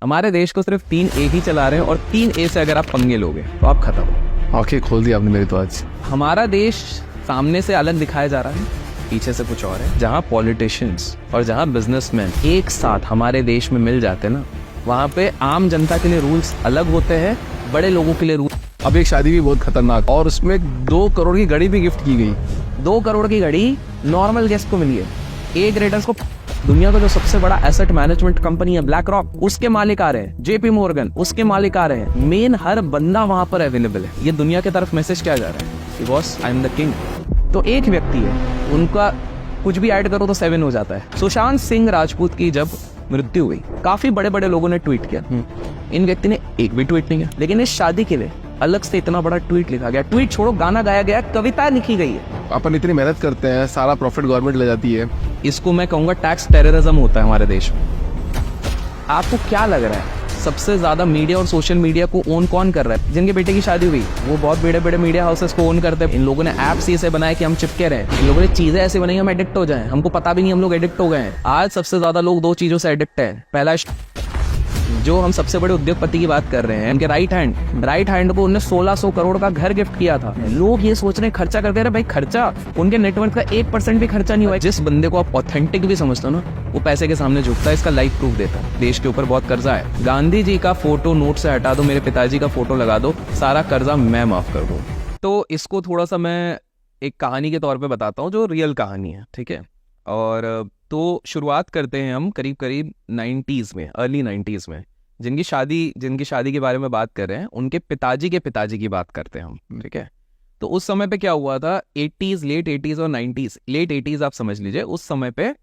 हमारे देश को सिर्फ 3A ही चला रहे हैं और 3A से अगर आप पंगे लोगे तो आप खत्म हो। आंखें खोल दी आपने मेरी तो आज। हमारा देश सामने से अलग दिखाया जा रहा है, पीछे से कुछ और है। जहाँ पॉलिटिशियंस और जहाँ बिजनेसमैन एक साथ हमारे देश में मिल जाते हैं ना, वहाँ पे आम जनता के लिए रूल्स अलग होते हैं, बड़े लोगों के लिए रूल। अब एक शादी भी बहुत खतरनाक और उसमें 2 करोड़ की घड़ी भी गिफ्ट की गई। 2 करोड़ की घड़ी नॉर्मल गेस्ट को मिली है। ए ग्रेडर्स को दुनिया का जो सबसे बड़ा एसेट मैनेजमेंट कंपनी है ब्लैक रॉक, उसके मालिक आ रहे हैं। जेपी मॉर्गन, उसके मालिक आ रहे हैं। मेन हर बंदा वहां पर अवेलेबल है। ये दुनिया की तरफ मैसेज क्या जा रहा है कि boss I am the king. तो एक व्यक्ति है, उनका कुछ भी ऐड करो तो 7 हो जाता है। सुशांत सिंह राजपूत की जब मृत्यु हुई, काफी बड़े बड़े लोगों ने ट्वीट किया। इन व्यक्ति ने एक भी ट्वीट नहीं किया, लेकिन इस शादी के लिए अलग से इतना बड़ा ट्वीट लिखा गया। ट्वीट छोड़ो, गाना गाया गया, कविता लिखी गई है। अपन इतनी मेहनत करते हैं, सारा प्रॉफिट गवर्नमेंट ले जाती है। इसको मैं कहूंगा टैक्स टेररिज्म होता है हमारे देश में। आपको क्या लग रहा है सबसे ज्यादा मीडिया और सोशल मीडिया को ओन कौन कर रहा है? जिनके बेटे की शादी हुई वो बहुत बड़े बड़े मीडिया हाउसेस को ओन करते हैं। इन लोगों ने ऐप्स ऐसे बनाए कि हम चिपके रहे। इन लोगों ने चीजें ऐसे बनाई हम एडिक्ट हो जाएं, हमको पता भी नहीं हम लोग एडिक्ट हो गए हैं। आज सबसे ज्यादा लोग 2 चीजों से एडिक्ट है। पहला, जो हम सबसे बड़े उद्योगपति की बात कर रहे हैं, उनके राइट हैंड को उन्होंने 1600 करोड़ का घर गिफ्ट किया था। लोग ये सोच रहे हैं खर्चा करते रहे, भाई खर्चा उनके नेटवर्क का 1% भी खर्चा नहीं हुआ। जिस बंदे को आप ऑथेंटिक भी समझते हो ना, वो पैसे के सामने झुकता है। इसका लाइव प्रूफ देता है। देश के ऊपर बहुत कर्जा है। गांधी जी का फोटो नोट से हटा दो, मेरे पिताजी का फोटो लगा दो, सारा कर्जा मैं माफ कर दूं। तो इसको थोड़ा सा मैं एक कहानी के तौर पे बताता हूँ, जो रियल कहानी है, ठीक है। और तो शुरुआत करते हैं हम करीब करीब 90s में, अर्ली 90s में। जिनकी शादी के बारे में बात कर रहे हैं, उनके पिताजी के पिताजी की बात करते हैं हम, ठीक है। तो उस समय पे क्या हुआ था, 80s, लेट 80s और 90s, लेट 80s आप समझ लीजिए। उस समय पे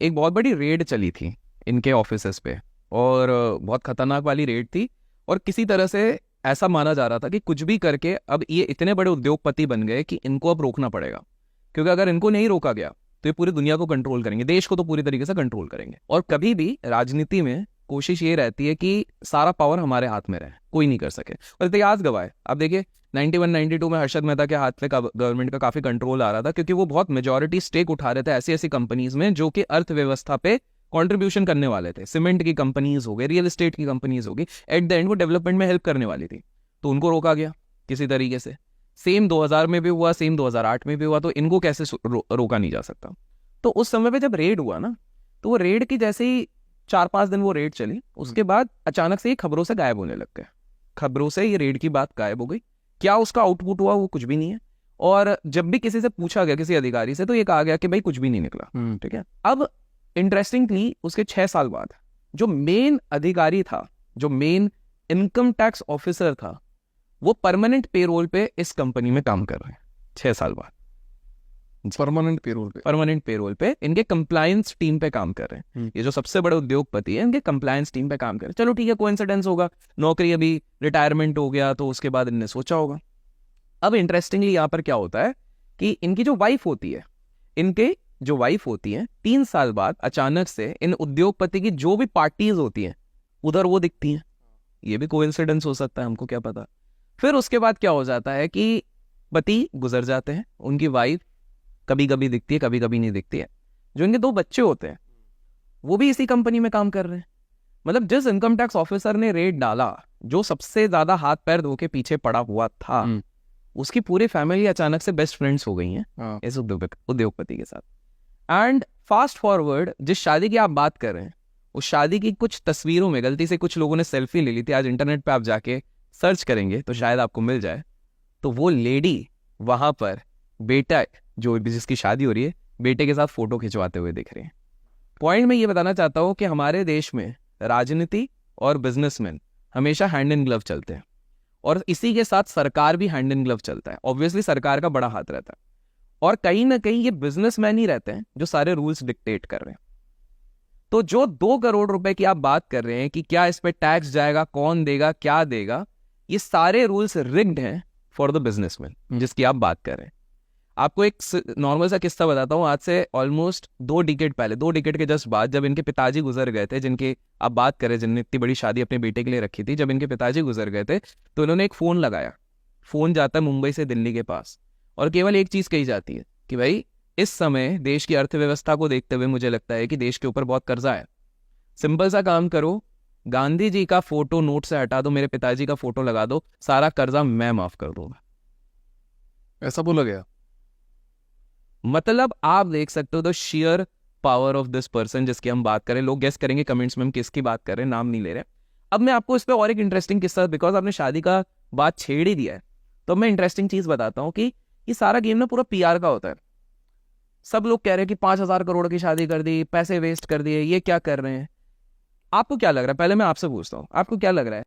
एक बहुत बड़ी रेड चली थी इनके ऑफिसेस पे, और बहुत खतरनाक वाली रेड थी। और किसी तरह से ऐसा माना जा रहा था कि कुछ भी करके अब ये इतने बड़े उद्योगपति बन गए कि इनको अब रोकना पड़ेगा, क्योंकि अगर इनको नहीं रोका गया तो ये पूरी दुनिया को कंट्रोल करेंगे, देश को तो पूरी तरीके से कंट्रोल करेंगे। और कभी भी राजनीति में कोशिश ये रहती है कि सारा पावर हमारे हाथ में रहे, कोई नहीं कर सके। और इतिहास गवाह है। आप देखिए 91-92 में हर्षद मेहता के हाथ पे गवर्नमेंट का काफी कंट्रोल आ रहा था, क्योंकि वो बहुत मेजॉरिटी स्टेक उठा रहे थे ऐसी ऐसी कंपनीज में जो कि अर्थव्यवस्था पे कंट्रीब्यूशन करने वाले थे। सीमेंट की कंपनीज हो गई, रियल एस्टेट की कंपनीज हो गई, एट द एंड वो डेवलपमेंट में हेल्प करने वाली थी। तो उनको रोका गया किसी तरीके से। सेम 2000 में भी हुआ, सेम 2008 में भी हुआ। तो इनको कैसे रोका नहीं जा सकता। तो उस समय पे जब रेड हुआ ना, तो वो रेड की जैसे ही 4-5 दिन वो रेड चली, उसके बाद अचानक से ये खबरों से गायब होने लग गए। खबरों से ये रेड की बात गायब हो गई। क्या उसका आउटपुट हुआ वो कुछ भी नहीं है। और जब भी किसी से पूछा गया, किसी अधिकारी से, तो ये कहा गया कि भाई कुछ भी नहीं निकला, ठीक है। अब इंटरेस्टिंगली उसके 6 साल बाद जो मेन अधिकारी था, जो मेन इनकम टैक्स ऑफिसर था, वो परमानेंट पेरोल पे इस कंपनी में काम कर रहे हैं 6 साल बाद। परमानेंट पेरोल पे इनके कंप्लायंस टीम पे काम कर रहे हैं। ये जो सबसे बड़े उद्योगपति है, इनके कंप्लायंस टीम पे काम कर रहे हैं। चलो ठीक है, कोइंसिडेंस होगा, नौकरी अभी रिटायरमेंट हो गया तो उसके बाद इनने सोचा होगा। अब इंटरेस्टिंगली यहाँ पर क्या होता है कि इनकी जो वाइफ होती है, 3 साल बाद अचानक से इन उद्योगपति की जो भी पार्टीज होती हैं उधर वो दिखती हैं। ये भी कोइंसिडेंस हो सकता है, हमको क्या पता। फिर उसके बाद क्या हो जाता है कि पति गुजर जाते हैं, उनकी वाइफ कभी कभी दिखती है, कभी कभी नहीं दिखती है। जो इनके 2 बच्चे होते हैं वो भी इसी कंपनी में काम कर रहे हैं। मतलब जिस इनकम टैक्स ऑफिसर ने रेड डाला, जो सबसे ज्यादा हाथ पैर धो के पीछे पड़ा हुआ था, उसकी पूरी फैमिली अचानक से बेस्ट फ्रेंड्स हो गई हैं इस उद्योगपति के साथ। एंड फास्ट फॉरवर्ड, जिस शादी की आप बात कर रहे हैं, उस शादी की कुछ तस्वीरों में गलती से कुछ लोगों ने सेल्फी ले ली थी। आज इंटरनेट पे आप जाके सर्च करेंगे तो शायद आपको मिल जाए। तो वो लेडी वहां पर बेटा, जो जिसकी शादी हो रही है, बेटे के साथ फोटो खिंचवाते हुए दिख रहे हैं। पॉइंट मैं ये बताना चाहता हूं कि हमारे देश में राजनीति और बिजनेसमैन हमेशा हैंड इन ग्लव चलते हैं, और इसी के साथ सरकार भी हैंड इन ग्लव चलता है। ऑब्वियसली सरकार का बड़ा हाथ रहता है, और कहीं ना कहीं ये बिजनेसमैन ही रहते हैं जो सारे रूल्स डिक्टेट कर रहे हैं। तो जो 2 करोड़ रुपए की आप बात कर रहे हैं कि क्या इस पे टैक्स जाएगा, कौन देगा, क्या देगा, ये सारे रूल्स रिग्ड हैं फॉर द बिजनेसमैन जिसकी आप बात कर रहे हैं। आपको एक नॉर्मल सा किस्सा बताता हूँ। आज से ऑलमोस्ट 2 डिकेड पहले, 2 डिकेड के जस्ट बाद, जब इनके पिताजी गुजर गए थे, जिनके आप बात करें, जिनने इतनी बड़ी शादी अपने बेटे के लिए रखी थी, जब इनके पिताजी गुजर गए थे तो इन्होंने एक फोन लगाया। फोन जाता है मुंबई से दिल्ली के पास, और केवल एक चीज कही जाती है कि भाई इस समय देश की अर्थव्यवस्था को देखते हुए मुझे लगता है कि देश के ऊपर बहुत कर्जा है। सिंपल सा काम करो, गांधी जी का फोटो नोट से हटा दो, मेरे पिताजी का फोटो लगा दो, सारा कर्जा मैं माफ कर दूंगा। ऐसा बोला गया। मतलब आप देख सकते हो the share power of this person जिसकी हम बात करें। लोग गेस करेंगे कमेंट्स में हम किसकी बात कर रहे हैं, नाम नहीं ले रहे। अब मैं आपको इस पे और एक इंटरेस्टिंग किस्सा, बिकॉज आपने शादी का बात छेड़ ही दिया है, तो मैं इंटरेस्टिंग चीज बताता हूँ कि ये सारा गेम ना पूरा पीआर का होता है। सब लोग कह रहे हैं कि 5,000 करोड़ की शादी कर दी, पैसे वेस्ट कर दिए, ये क्या कर रहे हैं। आपको क्या लग रहा है, पहले मैं आपसे पूछता हूँ, आपको क्या लग रहा है